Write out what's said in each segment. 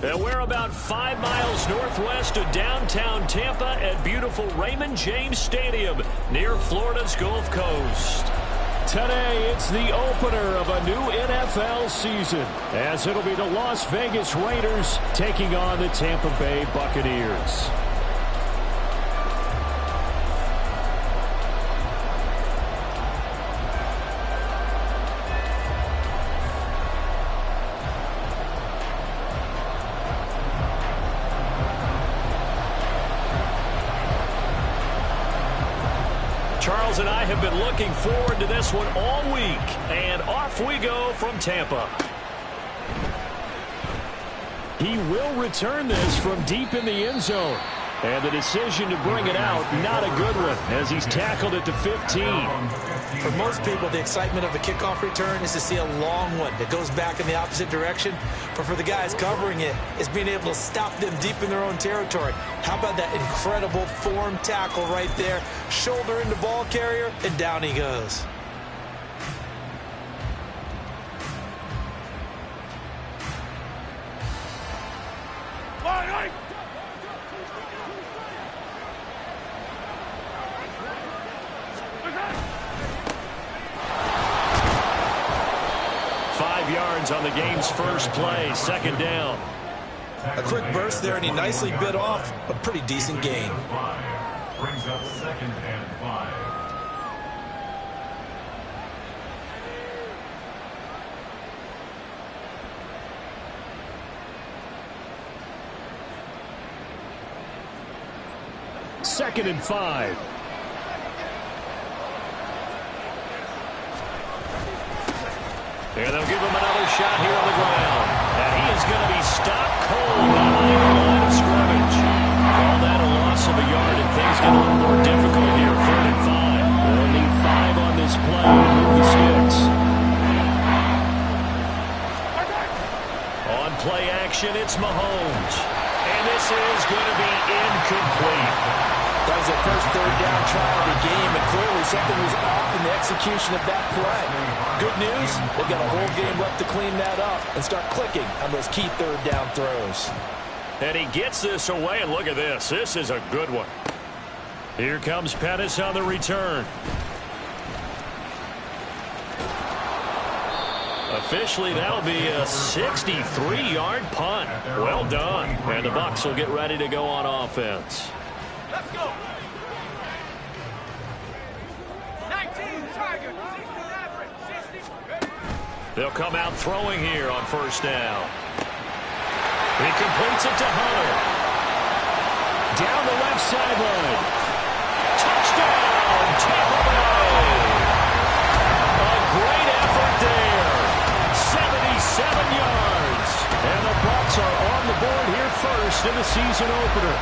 And we're about 5 miles northwest of downtown Tampa at beautiful Raymond James Stadium near Florida's Gulf Coast. Today, it's the opener of a new NFL season, as it'll be the Las Vegas Raiders taking on the Tampa Bay Buccaneers. Charles and I have been looking forward to this one all week, and off we go from Tampa. He will return this from deep in the end zone, and the decision to bring it out, not a good one, as he's tackled at the 15. For most people, the excitement of a kickoff return is to see a long one that goes back in the opposite direction. But for the guys covering it, it's being able to stop them deep in their own territory. How about that incredible form tackle right there? Shoulder into ball carrier, and down he goes. On the game's first play, second down. A quick burst there, and he nicely bit off a pretty decent gain. Brings up 2nd and 5. Second and 5. And they'll give him another shot here on the ground. And he is going to be stopped cold behind the line of scrimmage. Call that a loss of a yard, and things get a little more difficult here. 3rd and 5. They'll need 5 on this play to move the sticks. On play action, it's Mahomes. And this is going to be incomplete. That was their first 3rd down try of the game, and clearly something was off in the execution of that play. Good news, they've got a whole game left to clean that up and start clicking on those key 3rd down throws. And he gets this away, and look at this. This is a good one. Here comes Pettis on the return. Officially, that'll be a 63-yard punt. Well done. And the Bucs will get ready to go on offense. Let's go. 19 target, 60 average, 60. They'll come out throwing here on first down. He completes it to Hunter. Down the left sideline. Touchdown, Tampa Bay. A great effort there. 77 yards. And the Bucs are on the board here first in the season opener.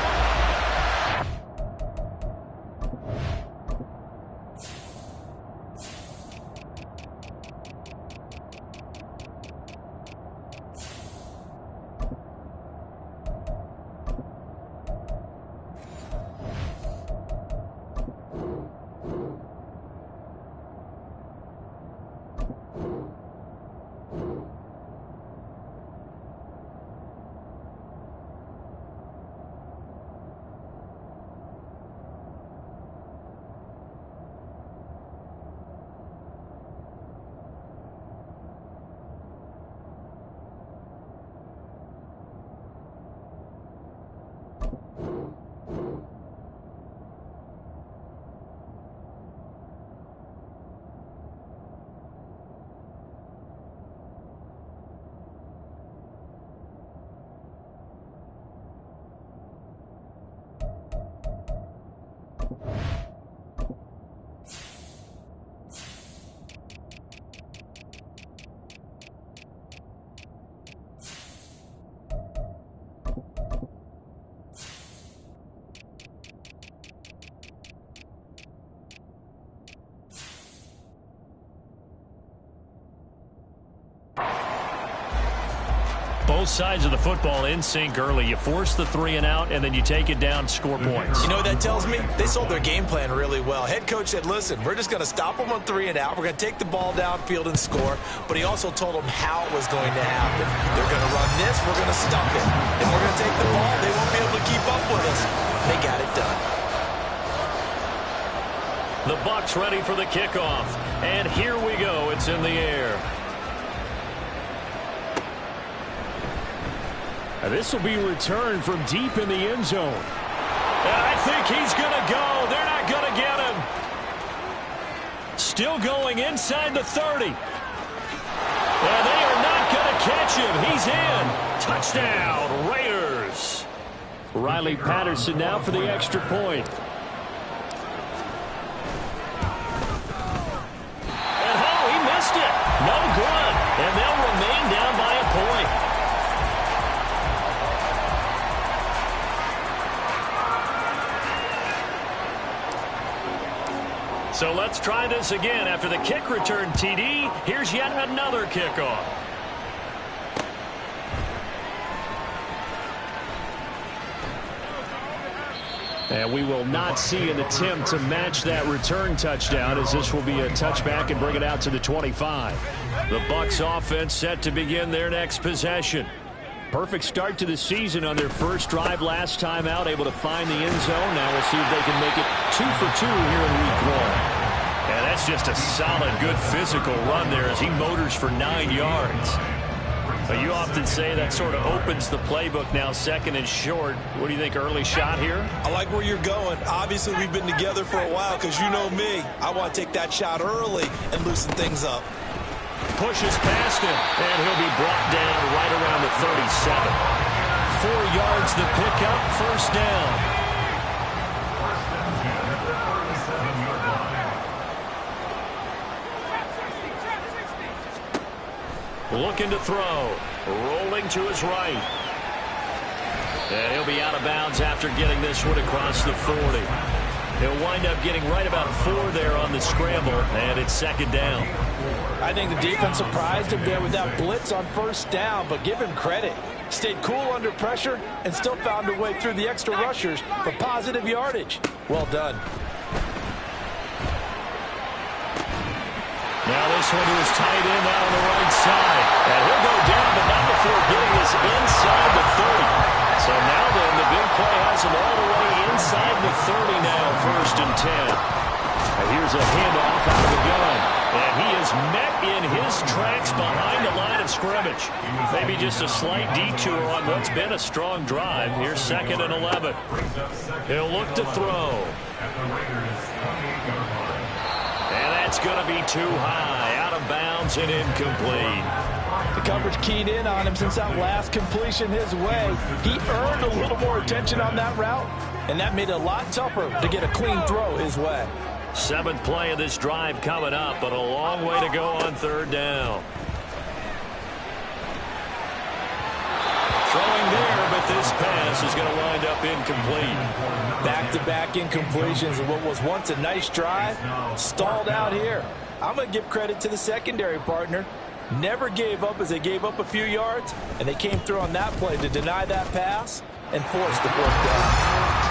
Both sides of the football in sync early. You force the 3 and out, and then you take it down, score points. You know what that tells me? They sold their game plan really well. Head coach said, listen, we're just going to stop them on 3 and out. We're going to take the ball downfield and score. But he also told them how it was going to happen. They're going to run this. We're going to stop it. And we're going to take the ball. They won't be able to keep up with us. They got it done. The Bucs ready for the kickoff. And here we go. It's in the air. This will be returned from deep in the end zone. And I think he's going to go. They're not going to get him. Still going inside the 30. And they are not going to catch him. He's in. Touchdown, Raiders. Riley Patterson now for the extra point. And he missed it. No good. And they'll remain down by a point. So let's try this again. After the kick return TD, here's yet another kickoff. And we will not see an attempt to match that return touchdown, as this will be a touchback and bring it out to the 25. The Bucs offense set to begin their next possession. Perfect start to the season on their first drive last time out, able to find the end zone. Now we'll see if they can make it 2 for 2 here in week 1. And that's just a solid, good physical run there as he motors for 9 yards. But you often say that sort of opens the playbook now, 2nd and short. What do you think, early shot here? I like where you're going. Obviously, we've been together for a while because you know me. I want to take that shot early and loosen things up. Pushes past him, and he'll be brought down right around the 37. 4 yards the pickup, first down. Looking to throw, rolling to his right. And he'll be out of bounds after getting this one across the 40. He'll wind up getting right about 4 there on the scramble, and it's 2nd down. I think the defense surprised him there with that blitz on first down, but give him credit. Stayed cool under pressure and still found a way through the extra rushers for positive yardage. Well done. Now this one is tight end out on the right side. And he'll go down, but not before getting this inside the 30. So now then, the big play has him all the way inside the 30 now, 1st and 10. And here's a handoff out of the gun. And he is met in his tracks behind the line of scrimmage. Maybe just a slight detour on what's been a strong drive. Here's 2nd and 11. He'll look to throw. And that's going to be too high, out of bounds and incomplete. The coverage keyed in on him since that last completion his way. He earned a little more attention on that route, and that made it a lot tougher to get a clean throw his way. 7th play of this drive coming up, but a long way to go on 3rd down. Throwing there, but this pass is going to wind up incomplete. Back-to-back incompletions of what was once a nice drive, stalled out here. I'm going to give credit to the secondary partner. Never gave up as they gave up a few yards, and they came through on that play to deny that pass and force the 4th down.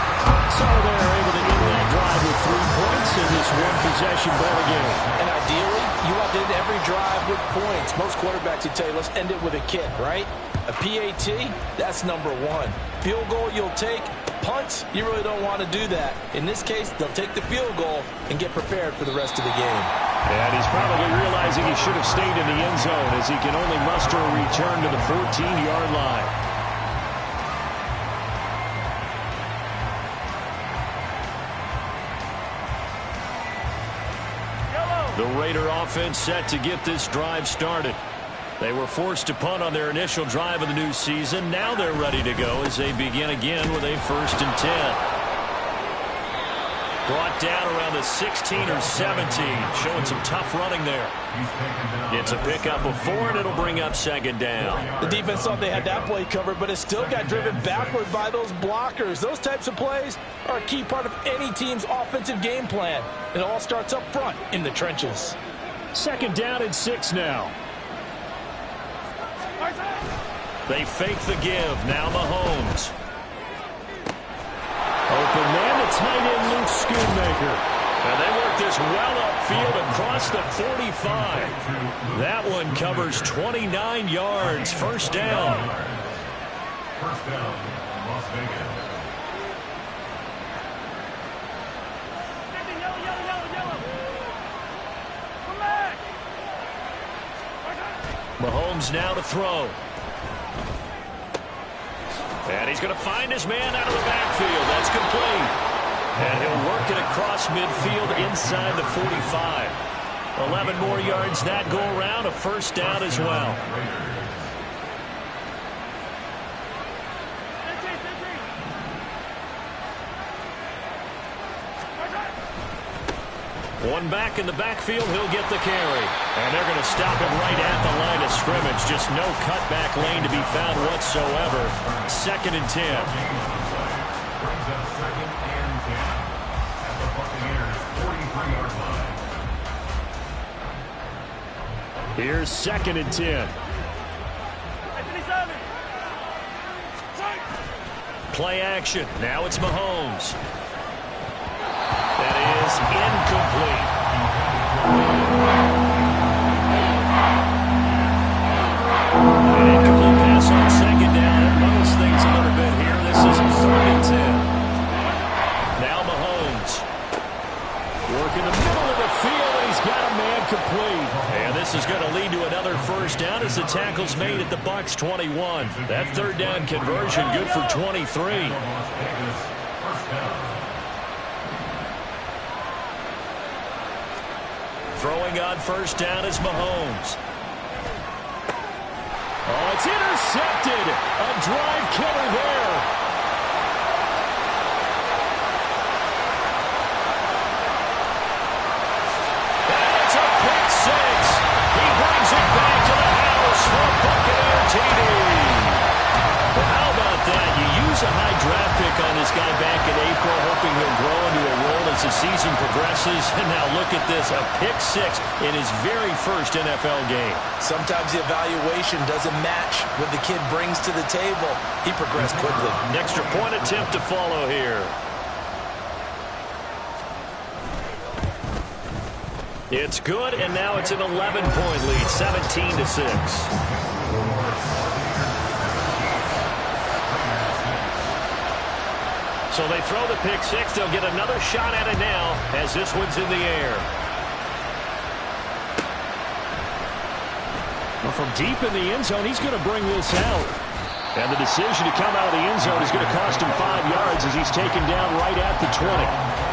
So they're able to end that drive with 3 points in this one-possession ball game. And ideally, you want to end every drive with points. Most quarterbacks would tell you, let's end it with a kick, right? A PAT, that's number 1. Field goal you'll take. Punts, you really don't want to do that. In this case, they'll take the field goal and get prepared for the rest of the game. And he's probably realizing he should have stayed in the end zone as he can only muster a return to the 14-yard line. The Raider offense set to get this drive started. They were forced to punt on their initial drive of the new season. Now they're ready to go as they begin again with a 1st and 10. Brought down around the 16 or 17, showing some tough running there. It's a pickup of 4, and it'll bring up 2nd down. The defense thought they had that play covered, but it still got driven backward by those blockers. Those types of plays are a key part of any team's offensive game plan. It all starts up front in the trenches. 2nd down and 6 now. They fake the give. Now Mahomes. Open man to tight end Luke Schoonmaker. And they work this well upfield across the 45. That one covers 29 yards. First down. First down, Las Vegas. Mahomes now to throw. And he's going to find his man out of the backfield. That's complete. And he'll work it across midfield inside the 45. 11 more yards that go around. A first down as well. One back in the backfield, he'll get the carry. And they're going to stop him right at the line of scrimmage. Just no cutback lane to be found whatsoever. 2nd and 10. Brings up 2nd and 10 at the Buccaneers' 43-yard line. Here's 2nd and 10. Play action. Now it's Mahomes. That is incomplete. An incomplete pass on 2nd down. That levels things a little bit here. This is 3rd and 10. Now Mahomes. Working the middle of the field, and he's got a man complete. And this is going to lead to another first down as the tackle's made at the Bucs 21. That 3rd down conversion good for 23. Las Vegas, first down. Throwing on first down is Mahomes. Oh, it's intercepted. A drive killer there. And it's a pick six. He brings it back to the house for a Buccaneer TD. Well, how about that? You use a high draft pick on this guy back in April, hoping he'll grow into a role as the season progresses. And now look at this, a pick six in his very first NFL game. Sometimes the evaluation doesn't match what the kid brings to the table. He progressed quickly. Extra point attempt to follow here. It's good, and now it's an 11-point lead, 17-6. So they throw the pick six. They'll get another shot at it now as this one's in the air. Well, from deep in the end zone, he's going to bring this out. And the decision to come out of the end zone is going to cost him 5 yards as he's taken down right at the 20.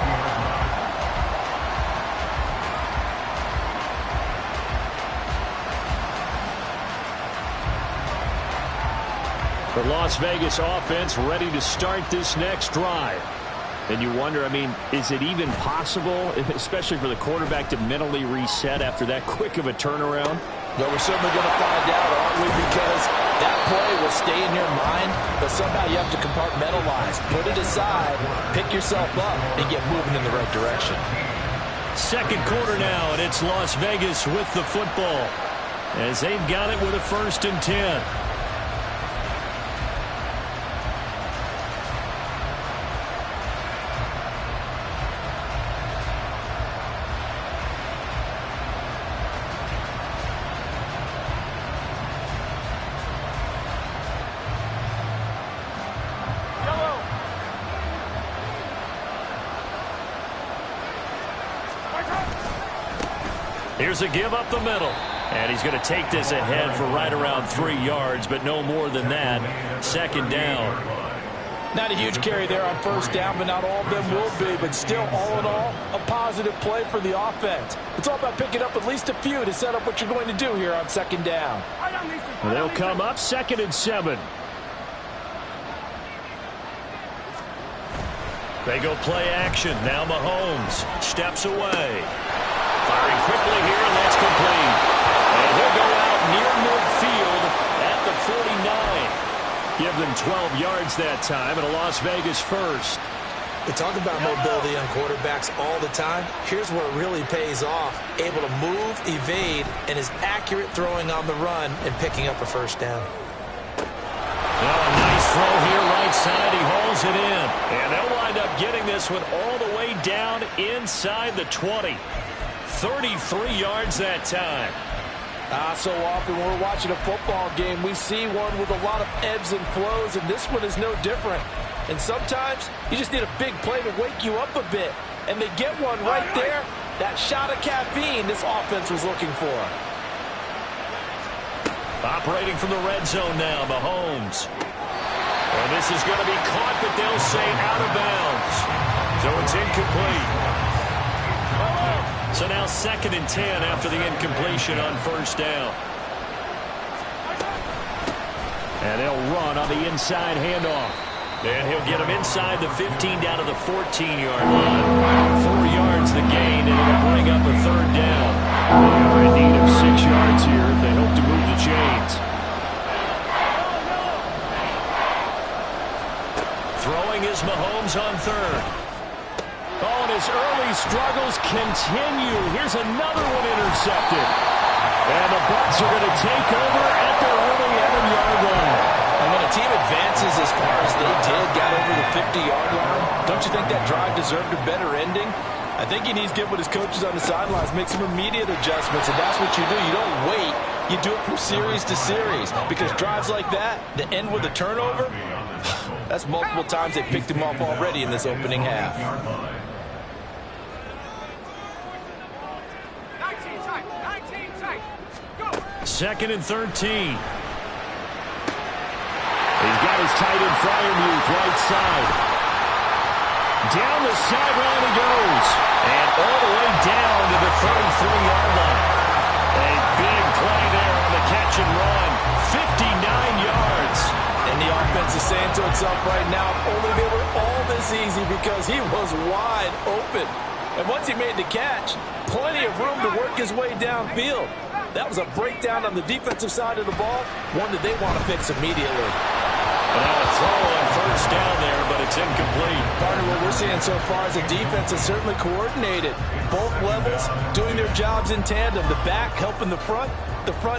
The Las Vegas offense ready to start this next drive. And you wonder, I mean, is it even possible, especially for the quarterback, to mentally reset after that quick of a turnaround? Well, we're certainly going to find out, aren't we? Because that play will stay in your mind, but somehow you have to compartmentalize. Put it aside, pick yourself up, and get moving in the right direction. 2nd quarter now, and it's Las Vegas with the football as they've got it with a 1st and 10. Here's a give up the middle. And he's going to take this ahead for right around 3 yards, but no more than that. 2nd down. Not a huge carry there on first down, but not all of them will be. But still, all in all, a positive play for the offense. It's all about picking up at least a few to set up what you're going to do here on 2nd down. They'll come up 2nd and 7. They go play action. Now Mahomes steps away. Firing quickly here, and that's complete. And he'll go out near midfield at the 49. Give them 12 yards that time, and a Las Vegas first. We talk about mobility on quarterbacks all the time. Here's where it really pays off. Able to move, evade, and is accurate throwing on the run and picking up a first down. Well, a nice throw here right side. He hauls it in. And they'll wind up getting this one all the way down inside the 20. 33 yards that time. So often when we're watching a football game, we see one with a lot of ebbs and flows, and this one is no different. And sometimes you just need a big play to wake you up a bit. And they get one right there. That shot of caffeine this offense was looking for. Operating from the red zone now, Mahomes. And this is going to be caught, but they'll say out of bounds. So it's incomplete. So now 2nd and 10 after the incompletion on first down. And they'll run on the inside handoff. And he'll get him inside the 15 down to the 14-yard line. 4 yards the gain, and it'll bring up a 3rd down. They are in need of 6 yards here if they hope to move the chains. Throwing is Mahomes on 3rd. Oh, and his early struggles continue. Here's another one intercepted. And the Bucs are going to take over at their own 11-yard line. And when a team advances as far as they did, got over the 50-yard line, don't you think that drive deserved a better ending? I think he needs to get with his coaches on the sidelines, make some immediate adjustments, and that's what you do. You don't wait. You do it from series to series, because drives like that, that end with a turnover, that's multiple times they picked him off already in this opening half. 19 tight. 19 tight. Go. 2nd and 13. He's got his tight end Freiermuth right side. Down the sideline he goes. And all the way down to the 33-yard line. A big play there on the catch and run. 59 yards. And the offense is saying to itself right now, if only they were all this easy, because he was wide open. And once he made the catch, plenty of room to work his way downfield. That was a breakdown on the defensive side of the ball, one that they want to fix immediately. And now a throw on first down there, but it's incomplete. Partner, what we're seeing so far is the defense is certainly coordinated. Both levels doing their jobs in tandem. The back helping the front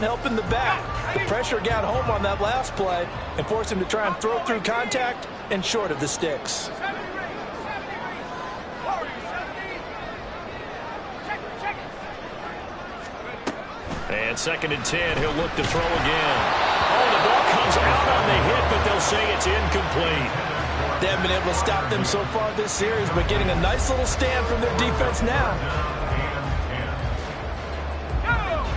helping the back. The pressure got home on that last play and forced him to try and throw through contact and short of the sticks. 70 ready. Warriors, 70. Check it. And 2nd and 10, he'll look to throw again. Oh, the ball comes out on the hit, but they'll say it's incomplete. They haven't been able to stop them so far this series, but getting a nice little stand from their defense now.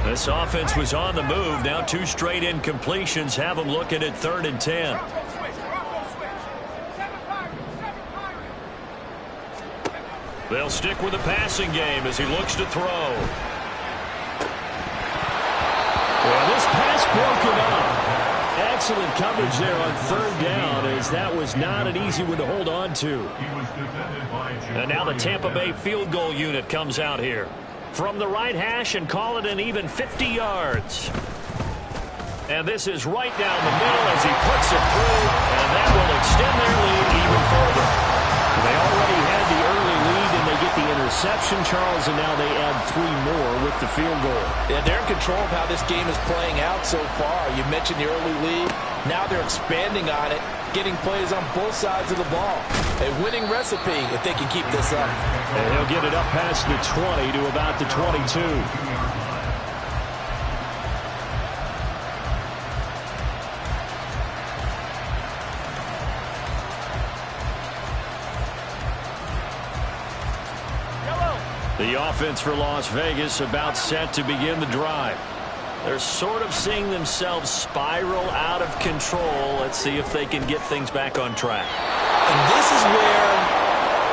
This offense was on the move. Now 2 straight incompletions have them looking at 3rd and 10. Bronco switch. 7 Pirates. They'll stick with the passing game as he looks to throw. Well, this pass broken up. Excellent coverage there on 3rd down, as that was not an easy one to hold on to. And now the Tampa Bay field goal unit comes out here. From the right hash and call it an even 50 yards. And this is right down the middle as he puts it through, and that will extend their lead even further. They already had the early lead, and they get the interception, Charles, and now they add 3 more with the field goal. Yeah, they're in control of how this game is playing out so far. You mentioned the early lead. Now they're expanding on it, getting plays on both sides of the ball. A winning recipe if they can keep this up. And he'll get it up past the 20 to about the 22. The offense for Las Vegas about set to begin the drive. They're sort of seeing themselves spiral out of control. Let's see if they can get things back on track. And this is where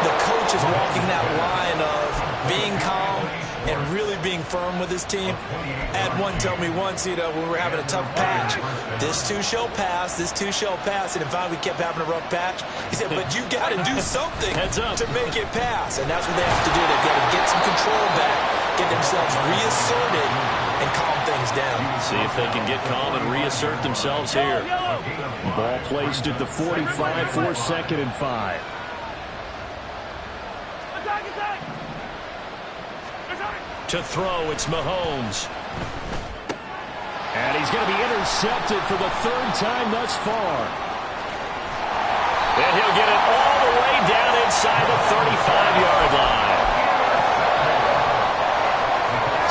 the coach is walking that line of being calm and really being firm with his team. I had one tell me once, when we were having a tough patch, this too shall pass, this too shall pass, and if we kept having a rough patch, he said, but you got to do something to make it pass, and that's what they have to do. They've got to get some control back, get themselves reasserted, and calm things down. See if they can get calm and reassert themselves here. Ball placed at the 45 for 2nd and 5. To throw, it's Mahomes. And he's going to be intercepted for the third time thus far. And he'll get it all the way down inside the 35-yard line.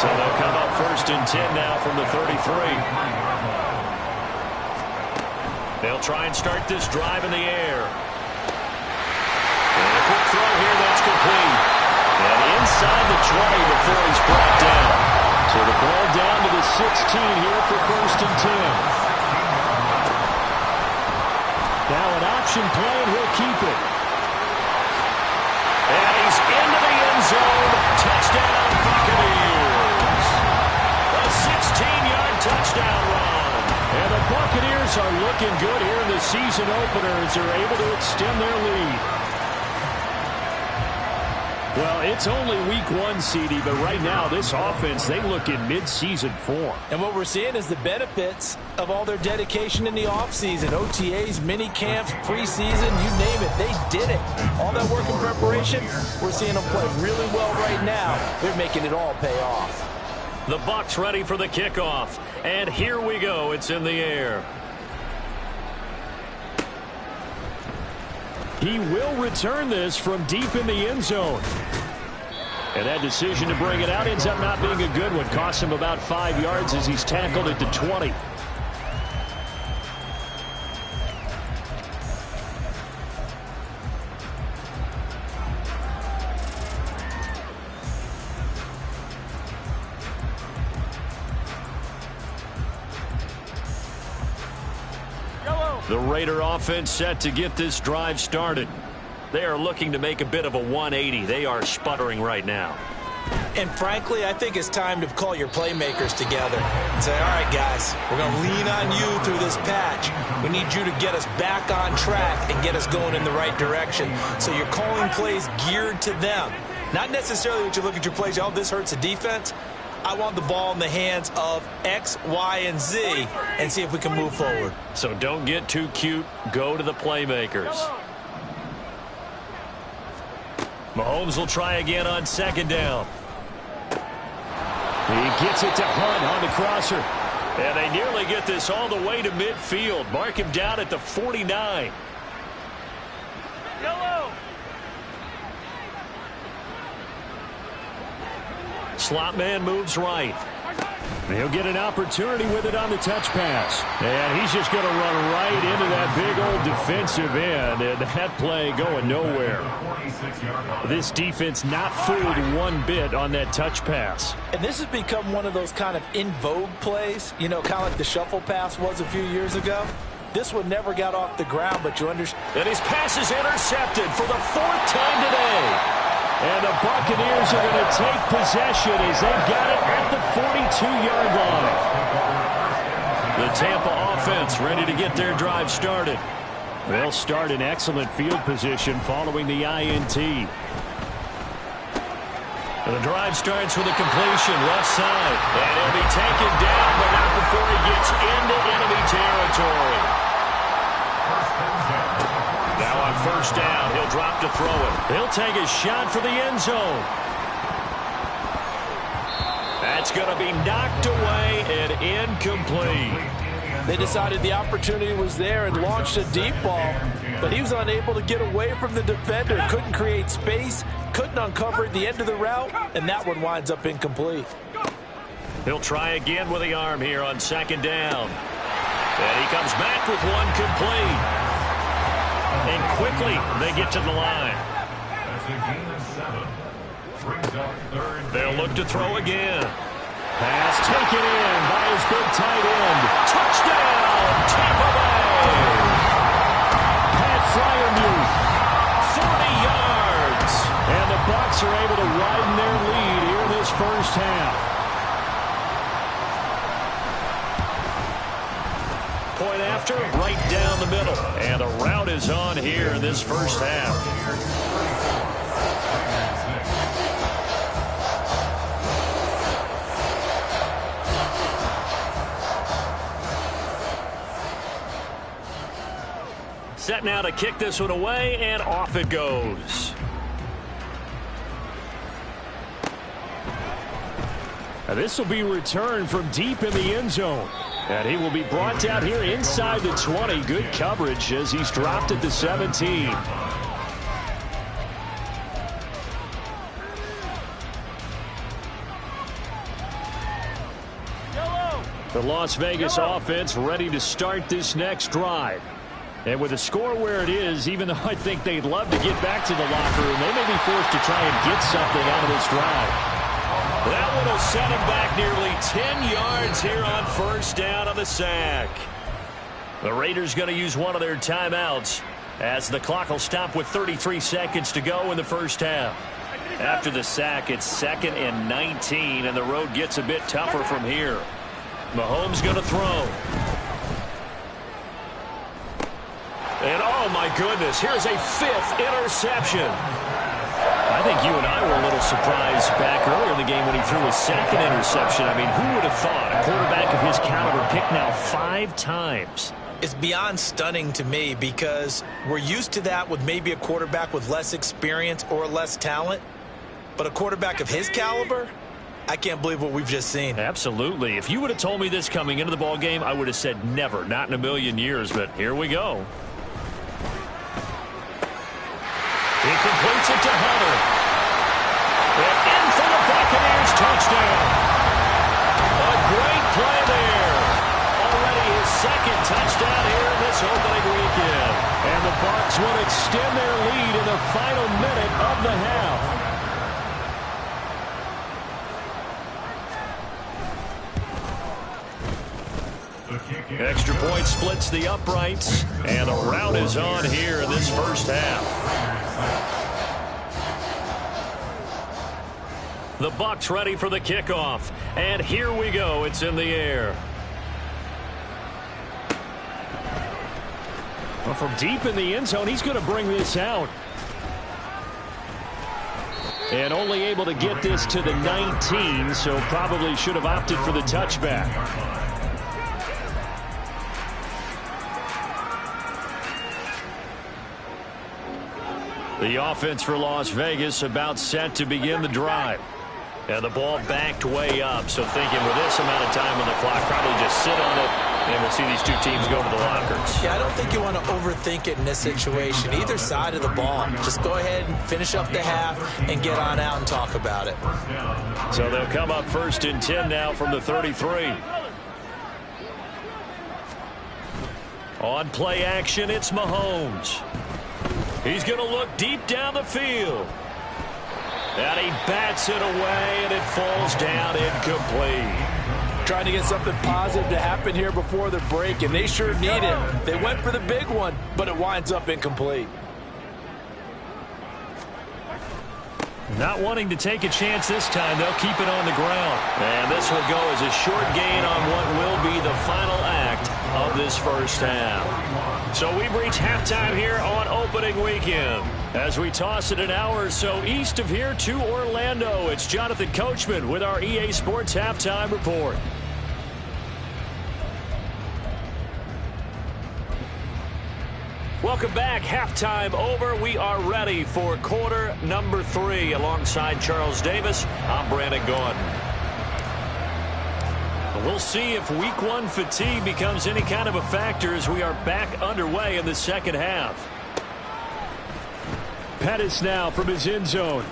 So they'll come up 1st and 10 now from the 33. They'll try and start this drive in the air. And a quick throw here that's complete. And inside the 20 before he's brought down. So the ball down to the 16 here for 1st and 10. Now an option play, and he'll keep it. And he's into the end zone. Touchdown, Buccaneers. A 16-yard touchdown run. And the Buccaneers are looking good here in the season opener as they're able to extend their lead. Well, it's only week 1, CD, but right now this offense, they look in mid-season form. And what we're seeing is the benefits of all their dedication in the offseason. OTAs, mini camps, preseason, you name it, they did it. All that work in preparation, we're seeing them play really well right now. They're making it all pay off. The Bucs ready for the kickoff. And here we go. It's in the air. He will return this from deep in the end zone. And that decision to bring it out ends up not being a good one. Costs him about 5 yards as he's tackled at the 20. The Raider offense set to get this drive started. They are looking to make a bit of a 180. They are sputtering right now. And frankly, I think it's time to call your playmakers together and say, all right, guys, we're going to lean on you through this patch. We need you to get us back on track and get us going in the right direction. So you're calling plays geared to them. Not necessarily that you look at your plays, oh, this hurts the defense. I want the ball in the hands of X, Y, and Z and see if we can move forward. So don't get too cute. Go to the playmakers. Mahomes will try again on 2nd down. He gets it to Hunt on the crosser. And they nearly get this all the way to midfield. Mark him down at the 49. Yellow. Slot man moves right. He'll get an opportunity with it on the touch pass. And he's just going to run right into that big old defensive end. And that play going nowhere. This defense not fooled one bit on that touch pass. And this has become one of those kind of in vogue plays, you know, kind of like the shuffle pass was a few years ago. This one never got off the ground, but you understand. And his pass is intercepted for the 4th time today. And the Buccaneers are going to take possession as they've got it at the 42-yard line. The Tampa offense ready to get their drive started. They'll start in excellent field position following the INT. And the drive starts with a completion left side. And he'll be taken down, but not before he gets into enemy territory. Now on 1st down, he'll drop to throw it. He'll take a shot for the end zone. That's going to be knocked away and incomplete. They decided the opportunity was there and launched a deep ball, but he was unable to get away from the defender, couldn't create space, couldn't uncover the end of the route, and that one winds up incomplete. He'll try again with the arm here on 2nd down. And he comes back with one complete. And quickly, they get to the line. That's a gain of 7. Brings up 3rd. They'll look to throw again. Pass taken in by his big tight end. Touchdown, Tampa Bay. Pat Freiermuth, 40 yards. And the Bucs are able to widen their lead here in this 1st half. Point after, right down the middle. And the route is on here in this 1st half. Set now to kick this one away, and off it goes. Now this will be returned from deep in the end zone. And he will be brought down here inside the 20. Good coverage as he's dropped at the 17. The Las Vegas offense ready to start this next drive. And with the score where it is, even though I think they'd love to get back to the locker room, they may be forced to try and get something out of this drive. That one will set him back nearly 10 yards here on first down on the sack. The Raiders going to use one of their timeouts as the clock will stop with 33 seconds to go in the first half. After the sack, it's 2nd and 19, and the road gets a bit tougher from here. Mahomes going to throw. And oh my goodness, here's a 5th interception. I think you and I were a little surprised back earlier in the game when he threw his 2nd interception. I mean, who would have thought a quarterback of his caliber picked now 5 times? It's beyond stunning to me because we're used to that with maybe a quarterback with less experience or less talent. But a quarterback of his caliber, I can't believe what we've just seen. Absolutely. If you would have told me this coming into the ball game, I would have said never, not in a million years. But here we go. He completes it to Hunter. And in for the Buccaneers touchdown. A great play there. Already his 2nd touchdown here in this opening weekend. And the Bucs will extend their lead in the final minute of the half. Extra point splits the uprights, and the route is on here in this first half. The Bucs ready for the kickoff, and here we go. It's in the air. Well, from deep in the end zone, he's going to bring this out. And only able to get this to the 19, so probably should have opted for the touchback. The offense for Las Vegas about set to begin the drive. And the ball backed way up, so thinking with this amount of time on the clock, probably just sit on it, and we'll see these two teams go to the lockers. Yeah, I don't think you want to overthink it in this situation. Either side of the ball. Just go ahead and finish up the half and get on out and talk about it. So they'll come up 1st and 10 now from the 33. On play action, it's Mahomes. He's going to look deep down the field. And he bats it away, and it falls down incomplete. Trying to get something positive to happen here before the break, and they sure need it. They went for the big one, but it winds up incomplete. Not wanting to take a chance this time, they'll keep it on the ground. And this will go as a short gain on what will be the final act of this first half. So we've reached halftime here on opening weekend. As we toss it an hour or so east of here to Orlando, it's Jonathan Coachman with our EA Sports Halftime Report. Welcome back. Halftime over. We are ready for quarter number 3. Alongside Charles Davis, I'm Brandon Gaudin. We'll see if week 1 fatigue becomes any kind of a factor as we are back underway in the second half. Pettis now from his end zone.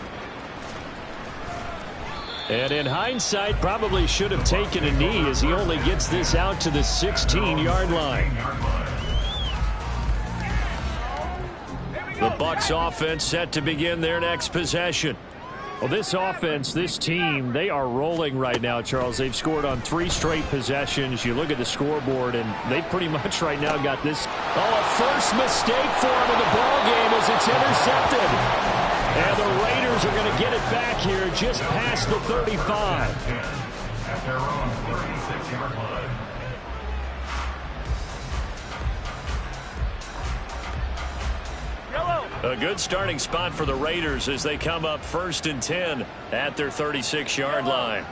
And in hindsight, probably should have taken a knee as he only gets this out to the 16-yard line. The Bucs offense set to begin their next possession. Well, this offense, this team, they are rolling right now, Charles. They've scored on 3 straight possessions. You look at the scoreboard, and they pretty much right now got this. Oh, a first mistake for them in the ballgame as it's intercepted. And the Raiders are going to get it back here just past the 35. At their own 36-yard line. A good starting spot for the Raiders as they come up 1st and 10 at their 36-yard line.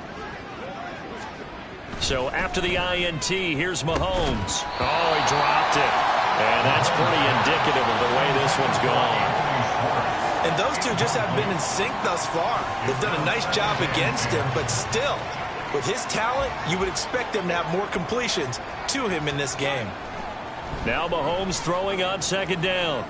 So after the INT, here's Mahomes. Oh, he dropped it. And that's pretty indicative of the way this one's gone. And those two just have been in sync thus far. They've done a nice job against him, but still, With his talent, you would expect him to have more completions to him in this game. Now Mahomes throwing on second down.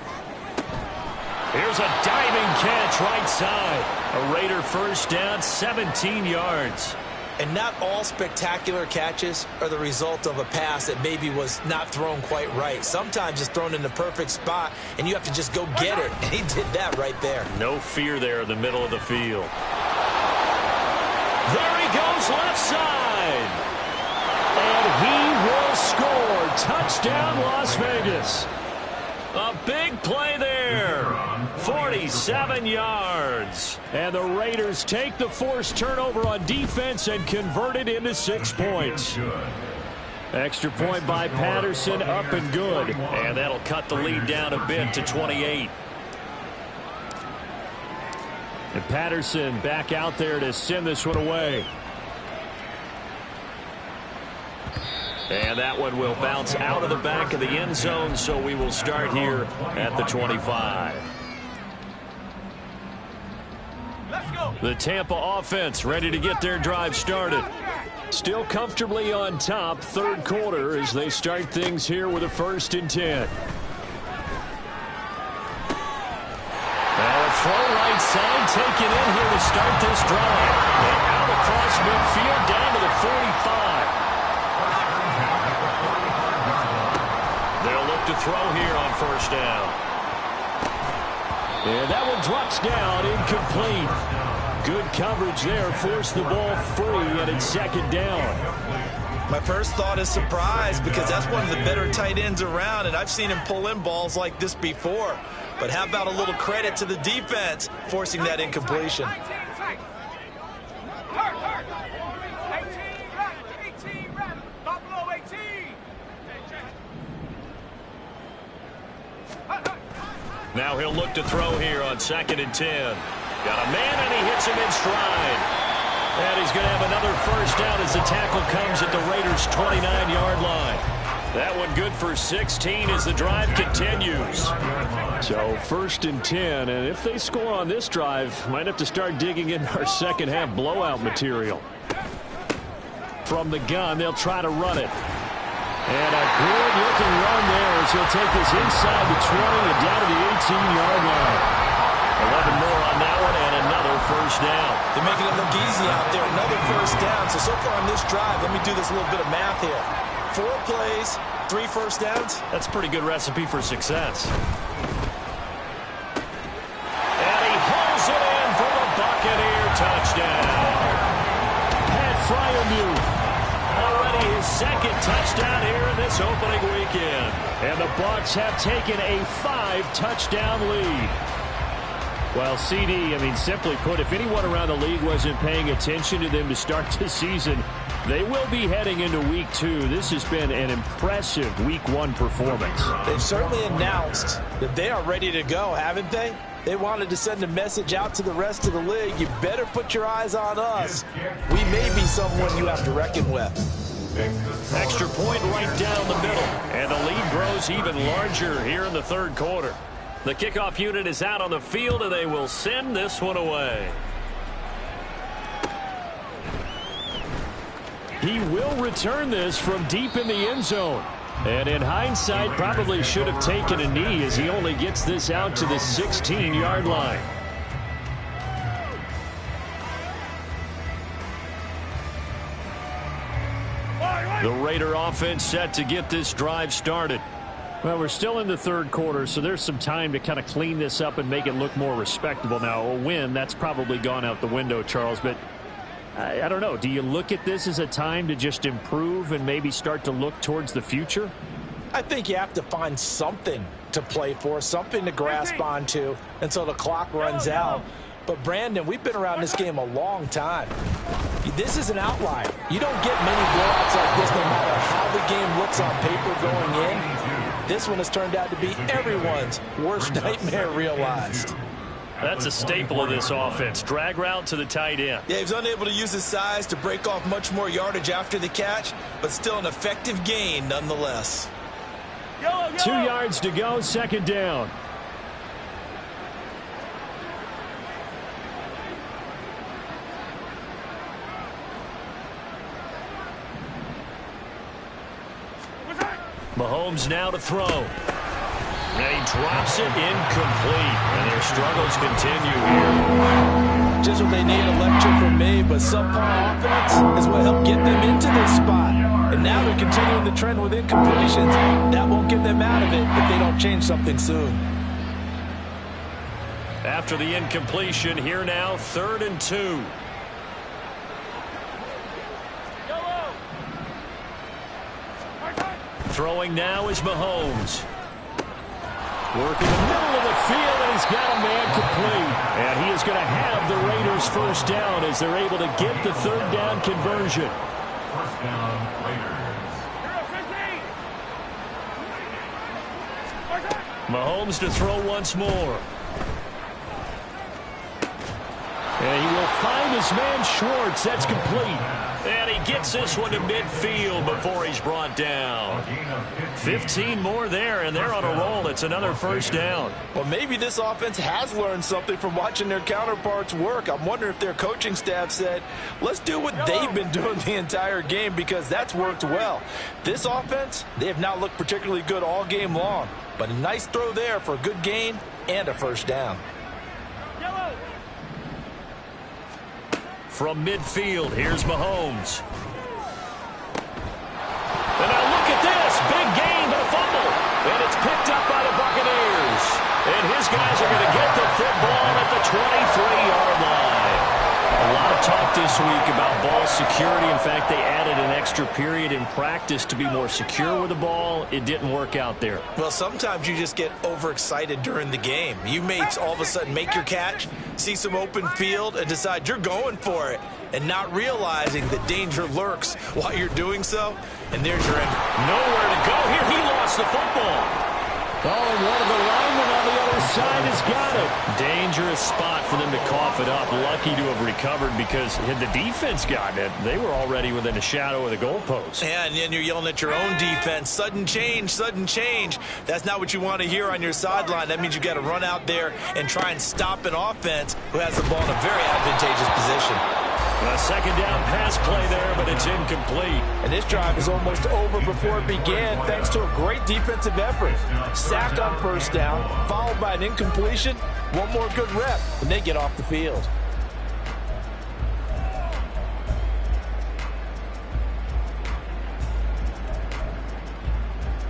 Here's a diving catch right side. A Raider first down, 17 yards. And not all spectacular catches are the result of a pass that maybe was not thrown quite right. Sometimes it's thrown in the perfect spot, and you have to just go get it. And he did that right there. No fear there in the middle of the field. There he goes left side. And he will score. Touchdown, Las Vegas. A big play there. 47 yards. And the Raiders take the forced turnover on defense and convert it into 6 points. Extra point by Patterson, up and good. And that'll cut the lead down a bit to 28. And Patterson back out there to send this one away. And that one will bounce out of the back of the end zone, so we will start here at the 25. The Tampa offense ready to get their drive started. Still comfortably on top, third quarter, as they start things here with a 1st and 10. Now a throw right side taken in here to start this drive. And out across midfield down to the 45. They'll look to throw here on first down. And that one drops down, incomplete. Good coverage there, forced the ball free, and it's second down. My first thought is surprise, because that's one of the better tight ends around, and I've seen him pull in balls like this before. But how about a little credit to the defense forcing that incompletion? 18 red. Buffalo 18. Now he'll look to throw here on 2nd and 10. Got a man, and he hits him in stride. And he's going to have another first down as the tackle comes at the Raiders' 29-yard line. That one good for 16 as the drive continues. So 1st and 10, and if they score on this drive, might have to start digging in our second half blowout material. From the gun, they'll try to run it. And a good-looking run there as he'll take this inside the 20 and down to the 18-yard line. 11 more on that one, and another first down. They're making it look easy out there. Another first down. So far on this drive, let me do this little bit of math here. 4 plays, 3 first downs. That's a pretty good recipe for success. And he hauls it in for the Buccaneer touchdown. Pat Freiermuth, already his 2nd touchdown here in this opening weekend. And the Bucs have taken a 5-touchdown lead. Well, CD, I mean, simply put, if anyone around the league wasn't paying attention to them to start the season, they will be heading into Week 2. This has been an impressive Week 1 performance. They've certainly announced that they are ready to go, haven't they? They wanted to send a message out to the rest of the league. You better put your eyes on us. We may be someone you have to reckon with. Extra point right down the middle. And the lead grows even larger here in the third quarter. The kickoff unit is out on the field, and they will send this one away. He will return this from deep in the end zone. And in hindsight, probably should have taken a knee as he only gets this out to the 16-yard line. The Raider offense set to get this drive started. Well, we're still in the third quarter, so there's some time to kind of clean this up and make it look more respectable. Now, a win, that's probably gone out the window, Charles, but I don't know. Do you look at this as a time to just improve and maybe start to look towards the future? I think you have to find something to play for, something to grasp onto until the clock runs out. But, Brandon, we've been around this game a long time. This is an outlier. You don't get many blowouts like this no matter how the game looks on paper going in. This one has turned out to be everyone's worst nightmare realized. That's a staple of this offense. Drag route to the tight end. Yeah, he was unable to use his size to break off much more yardage after the catch, but still an effective gain nonetheless. 2 yards to go, second down. Mahomes now to throw. And he drops it incomplete. And their struggles continue here. Just what they need, a lecture from me, but subpar offense is what helped get them into this spot. And now they're continuing the trend with incompletions. That won't get them out of it if they don't change something soon. After the incompletion, here now, 3rd and 2. Throwing now is Mahomes. Working the middle of the field, and he's got a man complete. And he is going to have the Raiders first down as they're able to get the 3rd down conversion. First down, Raiders. Mahomes to throw once more. And he will find his man Schwartz. That's complete. And he gets this one to midfield before he's brought down. 15 more there, and they're on a roll. It's another first down. Well, maybe this offense has learned something from watching their counterparts work. I'm wondering if their coaching staff said, let's do what they've been doing the entire game, because that's worked well. This offense, they have not looked particularly good all game long. But a nice throw there for a good gain and a first down. From midfield, here's Mahomes. And now look at this. Big gain, but a fumble. And it's picked up by the Buccaneers. And his guys are going to get the football at the 23-yard line. A lot of talk this week about ball security. In fact, they added an extra period in practice to be more secure with the ball. It didn't work out there. Well, sometimes you just get overexcited during the game. You may all of a sudden make your catch, see some open field, and decide you're going for it, and not realizing that danger lurks while you're doing so. And there's your end. Nowhere to go here. He lost the football. Oh, and one of the linemen on the other side has got it. Dangerous spot for them to cough it up. Lucky to have recovered, because had the defense gotten it, they were already within a shadow of the goalpost. Yeah, and then you're yelling at your own defense. Sudden change, sudden change. That's not what you want to hear on your sideline. That means you got to run out there and try and stop an offense who has the ball in a very advantageous position. A second down pass play there, but it's incomplete. And this drive is almost over before it began, thanks to a great defensive effort. Sack on first down, followed by an incompletion. One more good rep, and they get off the field.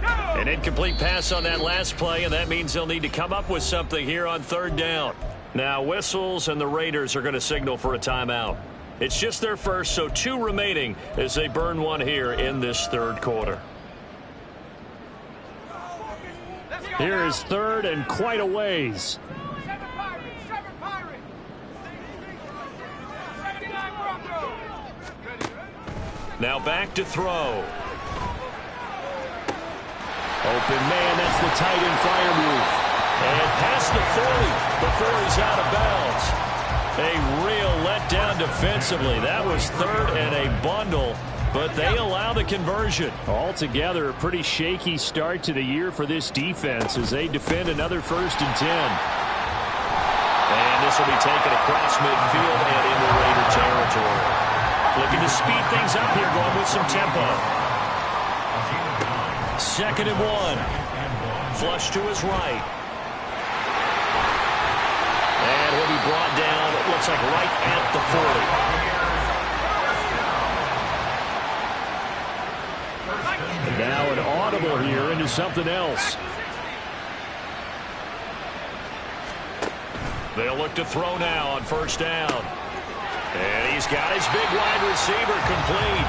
An incomplete pass on that last play, and that means they'll need to come up with something here on 3rd down. Now whistles, and the Raiders are going to signal for a timeout. It's just their first, so 2 remaining as they burn one here in this 3rd quarter. Here is 3rd and quite a ways. Now back to throw. Open man, that's the tight end fire move. And past the 40 before he's out of bounds. A real letdown defensively. That was 3rd and a bundle, but they allow the conversion. Altogether, a pretty shaky start to the year for this defense as they defend another 1st and 10. And this will be taken across midfield and into Raider territory. Looking to speed things up here, going with some tempo. 2nd and 1. Flush to his right. And he'll be brought down, it looks like right at the 40. And now an audible here into something else. They'll look to throw now on 1st down. And he's got his big wide receiver complete.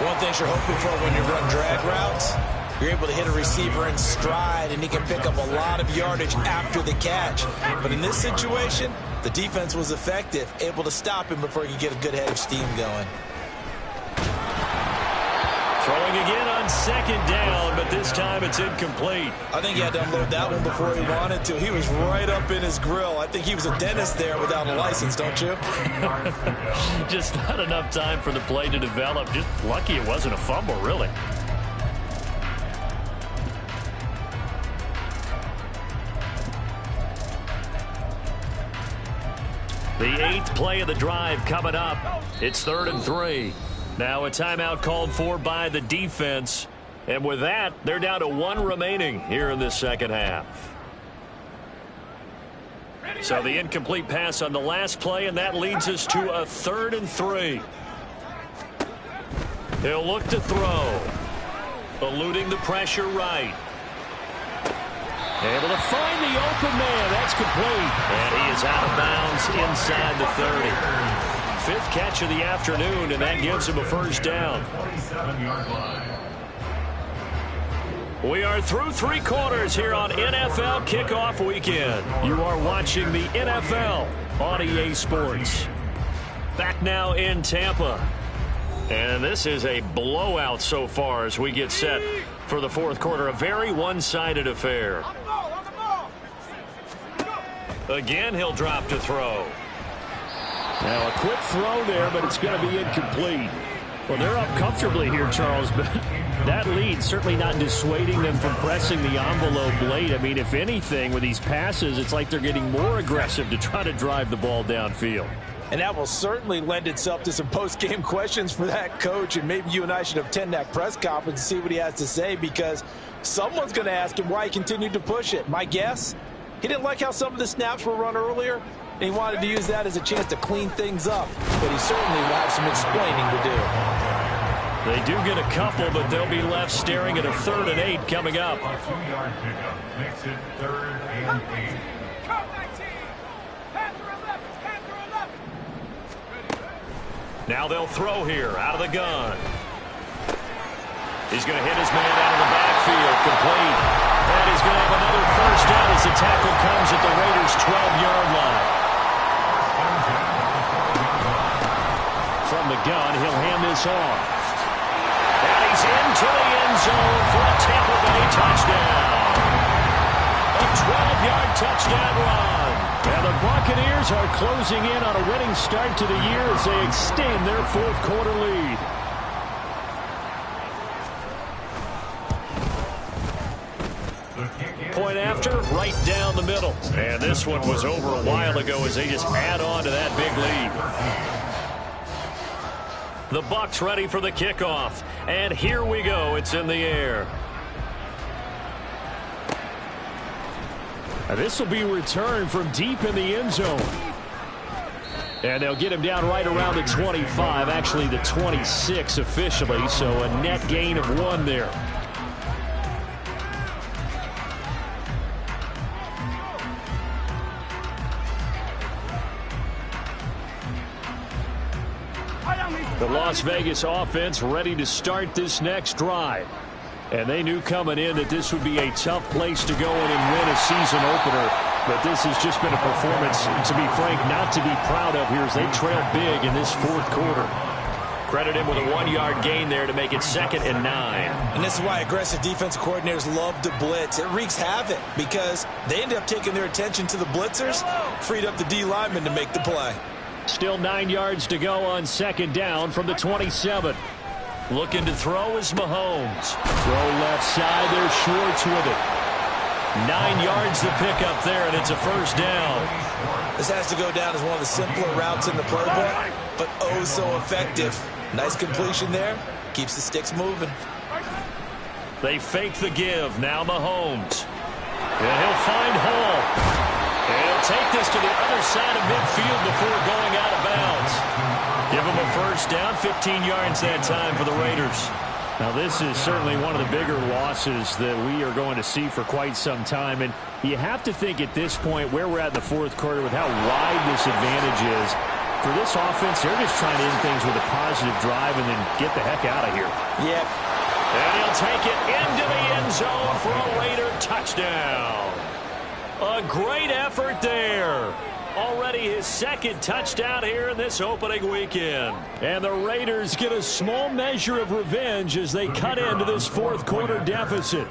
One thing you're hoping for when you run drag routes, you're able to hit a receiver in stride, and he can pick up a lot of yardage after the catch. But in this situation, the defense was effective, able to stop him before he could get a good head of steam going. Throwing again on 2nd down, but this time it's incomplete. I think he had to unload that one before he wanted to. He was right up in his grill. I think he was a dentist there without a license, don't you? Just not enough time for the play to develop. Just lucky it wasn't a fumble, really. The 8th play of the drive coming up. It's 3rd and 3. Now a timeout called for by the defense. And with that, they're down to 1 remaining here in this second half. So the incomplete pass on the last play, and that leads us to a 3rd and 3. He'll look to throw. Eluding the pressure right. Able to find the open man. That's complete. And he is out of bounds inside the 30. 5th catch of the afternoon, and that gives him a first down. 27-yard line. We are through 3 quarters here on NFL Kickoff Weekend. You are watching the NFL on EA Sports. Back now in Tampa. And this is a blowout so far as we get set for the 4th quarter. A very one-sided affair. Again, he'll drop to throw. Now, a quick throw there, but it's going to be incomplete. Well, they're up comfortably here, Charles, but that lead certainly not dissuading them from pressing the envelope late. I mean, if anything, with these passes, it's like they're getting more aggressive to try to drive the ball downfield. And that will certainly lend itself to some post-game questions for that coach, and maybe you and I should attend that press conference and see what he has to say, because someone's going to ask him why he continued to push it. My guess, he didn't like how some of the snaps were run earlier, and he wanted to use that as a chance to clean things up, but he certainly will have some explaining to do. They do get a couple, but they'll be left staring at a 3rd and 8 coming up. A 2-yard pickup makes it 3rd and 8. Come 19. Panther 11. Panther 11. Now they'll throw here out of the gun. He's going to hit his man out of the backfield, complete. And he's going to have another first down as the tackle comes at the Raiders' 12-yard line. From the gun, he'll hand this off. And he's into the end zone for a Tampa Bay touchdown. A 12-yard touchdown run. And the Buccaneers are closing in on a winning start to the year as they extend their 4th quarter lead. Point after, right down the middle. And this one was over a while ago as they just add on to that big lead. The Bucs ready for the kickoff. And here we go. It's in the air. This will be returned from deep in the end zone. And they'll get him down right around the 25, actually the 26 officially, so a net gain of 1 there. The Las Vegas offense ready to start this next drive. And they knew coming in that this would be a tough place to go in and win a season opener. But this has just been a performance, to be frank, not to be proud of here as they trail big in this 4th quarter. Credit him with a 1-yard gain there to make it 2nd and 9. And this is why aggressive defensive coordinators love to blitz. It wreaks havoc because they end up taking their attention to the blitzers, freed up the D lineman to make the play. Still 9 yards to go on 2nd down from the 27. Looking to throw is Mahomes. Throw left side there, Schwartz with it. 9 yards to pick up there, and it's a first down. This has to go down as one of the simpler routes in the playbook, but oh so effective. Nice completion there. Keeps the sticks moving. They fake the give. Now Mahomes. And he'll find Hall. And he'll take this to the other side of midfield before going out of bounds. Give him a first down, 15 yards that time for the Raiders. Now, this is certainly one of the bigger losses that we are going to see for quite some time. And you have to think at this point where we're at in the 4th quarter with how wide this advantage is. For this offense, they're just trying to end things with a positive drive and then get the heck out of here. Yep. And he'll take it into the end zone for a Raider touchdown. A great effort there. Already his 2nd touchdown here in this opening weekend. And the Raiders get a small measure of revenge as they cut into this 4th quarter deficit.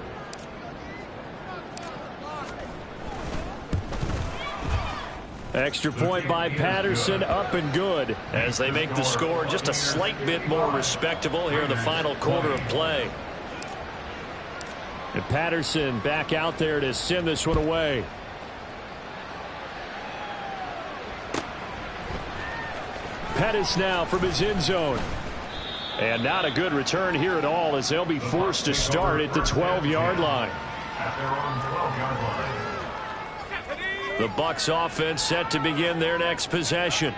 Extra point by Patterson, up and good. As they make the score just a slight bit more respectable here in the final quarter of play. And Patterson back out there to send this one away. Pettis now from his end zone. And not a good return here at all, as they'll be forced to start at the 12-yard line. At their own 12-yard line. The Bucs offense set to begin their next possession.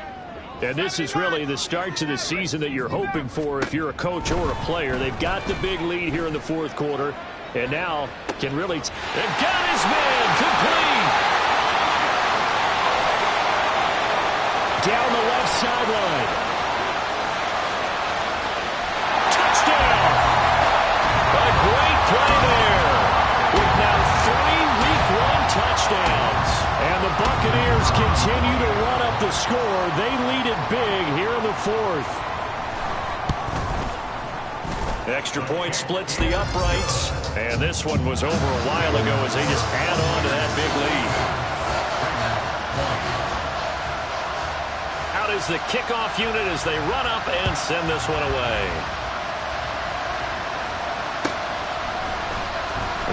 And this is really the start to the season that you're hoping for if you're a coach or a player. They've got the big lead here in the fourth quarter, and now can really... They've got his man complete! Down the left sideline. Touchdown! A great play there, with now 3 Week 1 touchdowns. And the Buccaneers continue to run up the score. They lead it big here in the fourth. Extra point splits the uprights. And this one was over a while ago as they just add on to that big lead. Out is the kickoff unit as they run up and send this one away.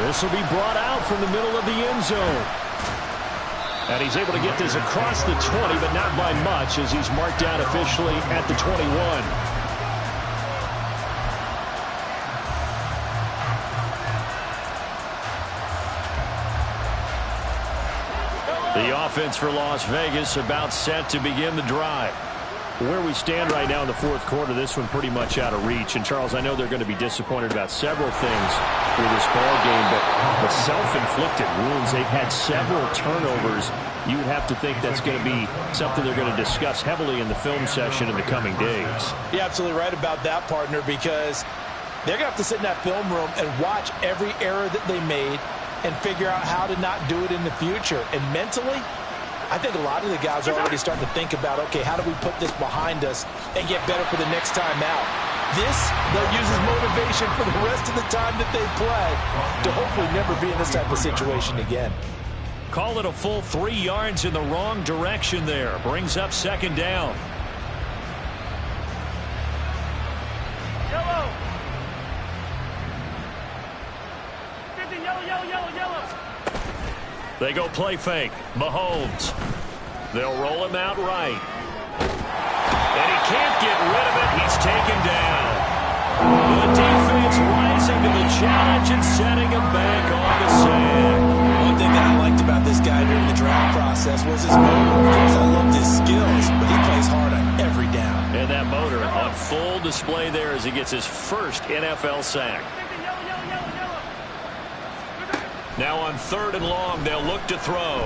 This will be brought out from the middle of the end zone. And he's able to get this across the 20, but not by much, as he's marked down officially at the 21. The offense for Las Vegas about set to begin the drive. Where we stand right now in the fourth quarter, this one pretty much out of reach. And, Charles, I know they're going to be disappointed about several things for this ball game, but the self-inflicted wounds, they've had several turnovers. You would have to think that's going to be something they're going to discuss heavily in the film session in the coming days. You're absolutely right about that, partner, because they're going to have to sit in that film room and watch every error that they made and figure out how to not do it in the future. And mentally, I think a lot of the guys are already starting to think about, okay, how do we put this behind us and get better for the next time out? This, they'll use as motivation for the rest of the time that they play to hopefully never be in this type of situation again. Call it a full 3 yards in the wrong direction there. Brings up second down. Yellow. 50, yellow, yellow, yellow, yellow. They go play fake. Mahomes. They'll roll him out right. And he can't get rid of it. He's taken down. The defense rising to the challenge and setting him back on the sack. One thing that I liked about this guy during the draft process was his motor. Of course, I loved his skills, but he plays hard on every down. And that motor on full display there as he gets his first NFL sack. 50, yellow, yellow, yellow, yellow. Now on 3rd and long, they'll look to throw.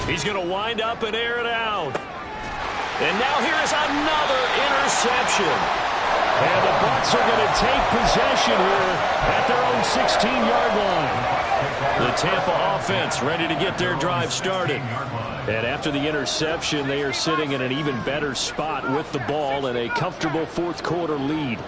He's going to wind up and air it out. And now here is another interception. And the Bucs are going to take possession here at their own 16-yard line. The Tampa offense ready to get their drive started. And after the interception, they are sitting in an even better spot with the ball and a comfortable fourth quarter lead.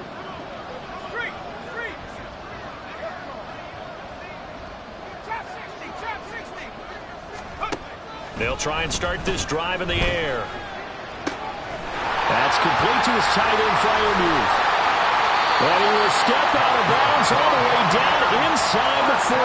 They'll try and start this drive in the air. That's complete to his tight end, Freiermuth. And he will step out of bounds all the way down inside the 40.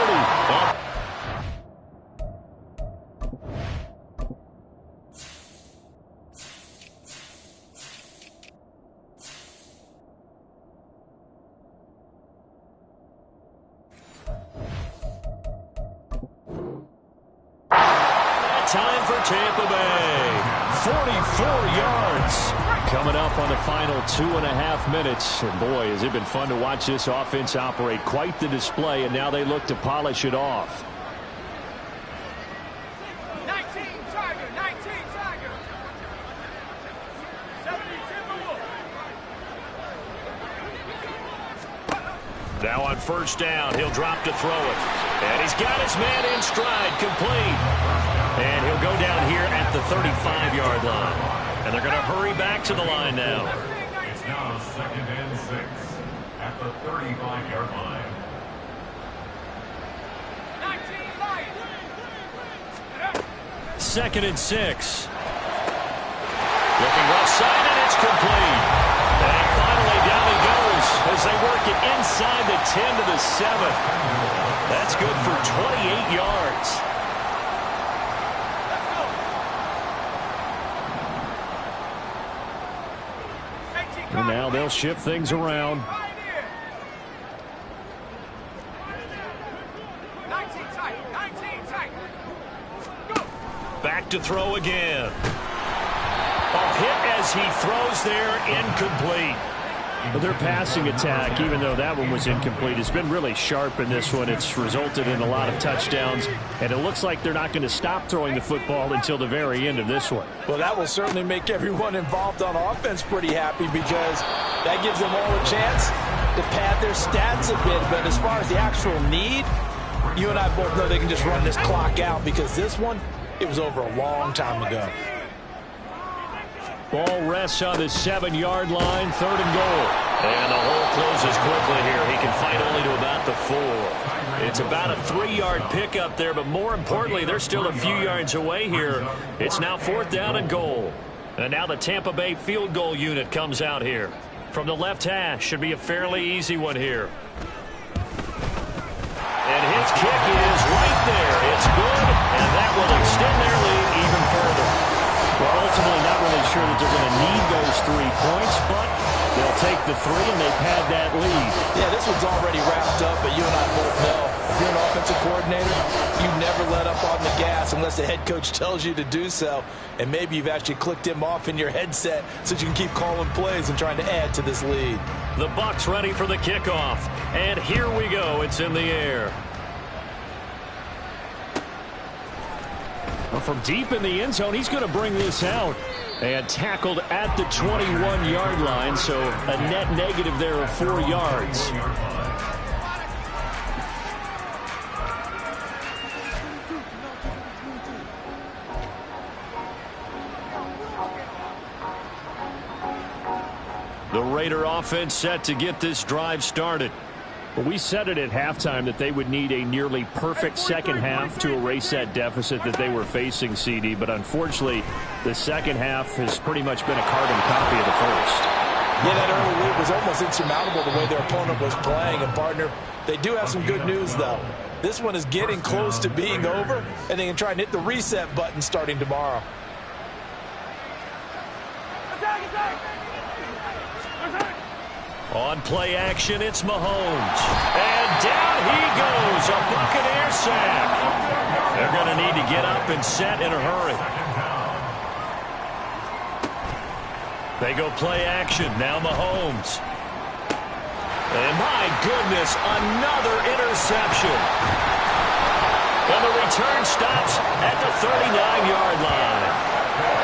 Time for Tampa Bay. 44 yards. Coming up on the final 2.5 minutes. And boy, has it been fun to watch this offense operate. Quite the display, and now they look to polish it off. 19 Tiger, 19 Tiger. 70 Timberwolf. Now on first down, he'll drop to throw it. And he's got his man in stride, complete. And he'll go down here at the 35-yard line. And they're going to hurry back to the line now. It's now 2nd and 6 at the 35-yard line. 19 Lions. 2nd and 6. Looking left side, and it's complete. And finally down he goes as they work it inside the 10 to the 7. That's good for 28 yards. And now they'll they'll shift things around. 19 tight. 19 tight. Go. Back to throw again. A hit as he throws there, incomplete. But their passing attack, even though that one was incomplete, has been really sharp in this one. It's resulted in a lot of touchdowns, and it looks like they're not going to stop throwing the football until the very end of this one. Well, that will certainly make everyone involved on offense pretty happy because that gives them all a chance to pad their stats a bit. But as far as the actual need, you and I both know they can just run this clock out because this one, it was over a long time ago. Ball rests on the 7-yard line, 3rd and goal. And the hole closes quickly here. He can fight only to about the 4. It's about a 3-yard pickup there, but more importantly, they're still a few yards away here. It's now 4th down and goal. And now the Tampa Bay field goal unit comes out here. From the left hash, should be a fairly easy one here. And his kick is right there. It's good, and that will extend their lead even further. Well, ultimately not really sure that they're going to need those 3 points, but they'll take the 3 and they pad that lead. Yeah, this one's already wrapped up, but you and I both know if you're an offensive coordinator, you never let up on the gas unless the head coach tells you to do so. And maybe you've actually clicked him off in your headset so you can keep calling plays and trying to add to this lead. The Bucs ready for the kickoff. And here we go. It's in the air. Well, from deep in the end zone, he's going to bring this out. And tackled at the 21-yard line, so a net negative there of 4 yards. The Raider offense set to get this drive started. Well, we said it at halftime that they would need a nearly perfect second half to erase that deficit that they were facing, CD. But unfortunately, the second half has pretty much been a carbon copy of the first. Yeah, that early lead was almost insurmountable the way their opponent was playing. And, partner, they do have some good news, though. This one is getting close to being over, and they can try and hit the reset button starting tomorrow. Attack, attack. Attack. On play action, it's Mahomes. And down he goes, a Buccaneer sack. They're going to need to get up and set in a hurry. They go play action, now Mahomes. And my goodness, another interception. And the return stops at the 39-yard line.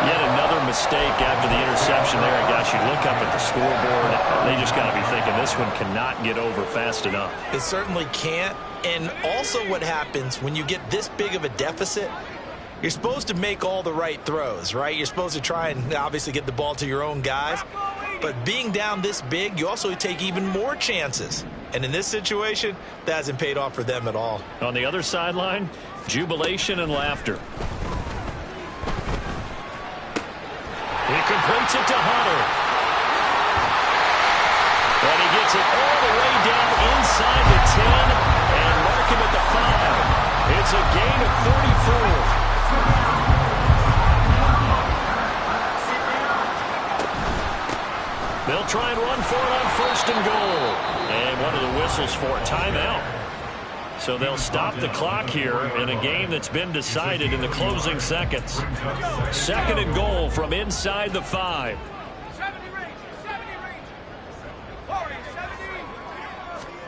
Yet another mistake after the interception there. And gosh, you look up at the scoreboard, they just got to be thinking this one cannot get over fast enough. It certainly can't. And also what happens when you get this big of a deficit, you're supposed to make all the right throws, right? You're supposed to try and obviously get the ball to your own guys. But being down this big, you also take even more chances. And in this situation, that hasn't paid off for them at all. On the other sideline, jubilation and laughter. He completes it to Hunter. And he gets it all the way down inside the 10 and mark him at the 5. It's a gain of 34. They'll try and run for it on 1st and goal. And one of the whistles for a timeout. So they'll stop the clock here in a game that's been decided in the closing seconds. 2nd and goal from inside the 5. 70 range. 70 range. 40,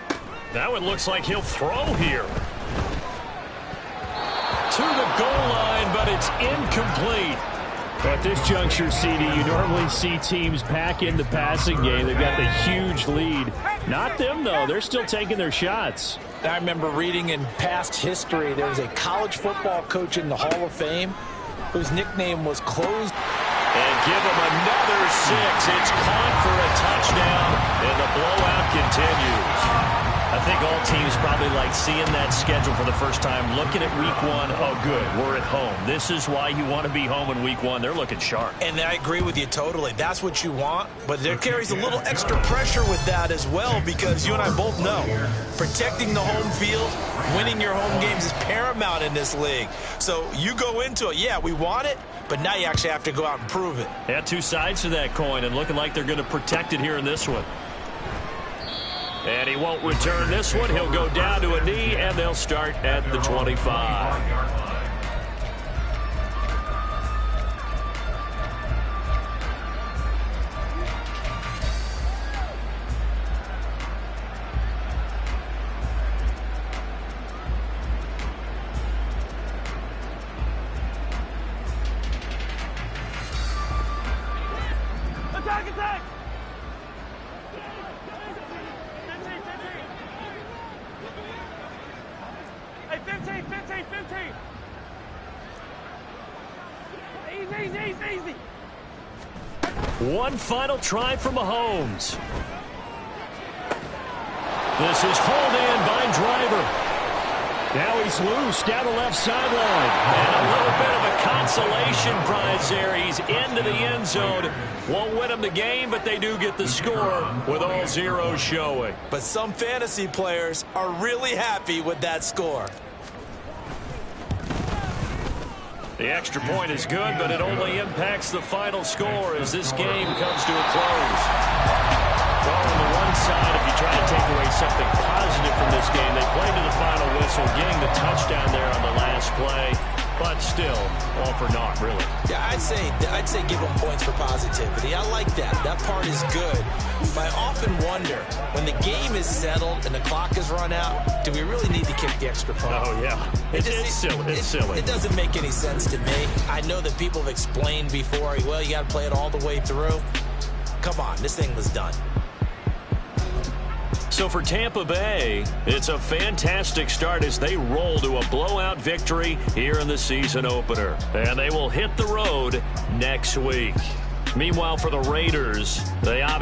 70. Now it looks like he'll throw here. To the goal line, but it's incomplete. At this juncture, CD, you normally see teams pack in the passing game. They've got the huge lead. Not them, though. They're still taking their shots. I remember reading in past history, there was a college football coach in the Hall of Fame whose nickname was Closed. And give him another 6. It's caught for a touchdown, and the blowout continues. I think all teams probably like seeing that schedule for the first time, looking at week 1. Oh, good, we're at home. This is why you want to be home in week 1. They're looking sharp. And I agree with you totally. That's what you want. But there carries a little extra pressure with that as well because you and I both know protecting the home field, winning your home games is paramount in this league. So you go into it, yeah, we want it, but now you actually have to go out and prove it. Yeah, two sides to that coin, and looking like they're going to protect it here in this one. And he won't return this one. He'll go down to a knee, and they'll start at the 25. Attack, attack! Hey, 15, 15, 15! Easy! One final try for Mahomes. This is hauled in by Driver. Now he's loose down the left sideline. And a little bit of a consolation prize there. He's into the end zone. Won't win him the game, but they do get the score with all zeros showing. But some fantasy players are really happy with that score. The extra point is good, but it only impacts the final score as this game comes to a close. Well, on the one side, if you try to take away something positive from this game, they played to the final whistle, getting the touchdown there on the last play, but still, all for naught, really. Yeah, I'd say give them points for positivity. I like that. That part is good. But I often wonder, when the game is settled and the clock is run out, do we really need to kick the extra point? Oh, yeah. It's silly. It doesn't make any sense to me. I know that people have explained before, well, you got to play it all the way through. Come on, this thing was done. So for Tampa Bay, it's a fantastic start as they roll to a blowout victory here in the season opener. And they will hit the road next week. Meanwhile, for the Raiders, they obviously